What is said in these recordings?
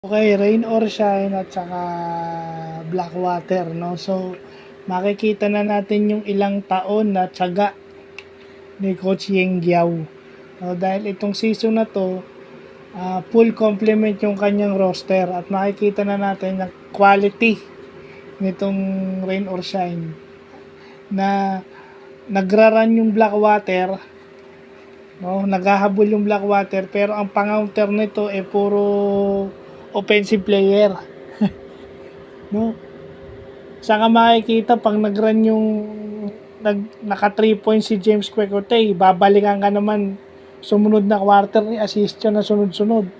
Okay, rain or shine at saka Blackwater, no? So, makikita na natin yung ilang taon na tiyaga ni Coach Yeng Guiao. No, dahil itong season na to, full complement yung kanyang roster at makikita na natin yung quality nitong rain or shine na nagra-run yung Blackwater, no? Naghahabol yung Blackwater pero ang pangounter nito puro offensive player. No? Saan ka makikita pag nag-run yung naka 3 points si James Quecote, babalikan ka naman sumunod na quarter ni assist na sunod-sunod.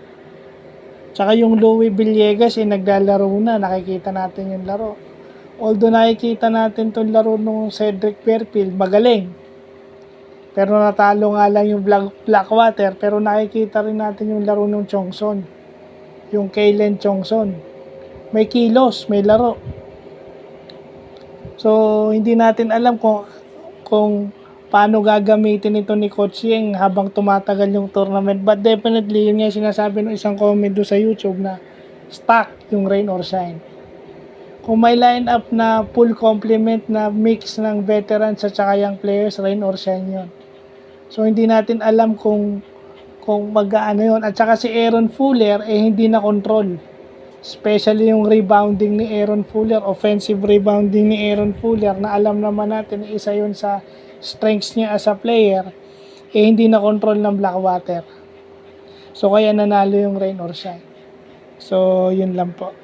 Tsaka yung Louie Villegas naglalaro na, nakikita natin yung laro. Although nakikita natin tong laro nung Cedric Fairfield, magaling. Pero natalo nga lang yung Blackwater, pero nakikita rin natin yung laro ng Chongson. Yung Kaylen Chongson. May kilos, may laro. So, hindi natin alam kung paano gagamitin ito ni Coach Yeng habang tumatagal yung tournament. But definitely, yun nga sinasabi ng isang comment doon sa YouTube na stock yung rain or shine. Kung may line-up na full complement na mix ng veterans at saka young players, rain or shine yun. So, hindi natin alam kung mag-ano yun. At saka si Aaron Fuller, hindi na control. Especially yung rebounding ni Aaron Fuller, offensive rebounding ni Aaron Fuller na alam naman natin isa yun sa strengths niya as a player, hindi na control ng Blackwater. So kaya nanalo yung rain or shine. So yun lang po.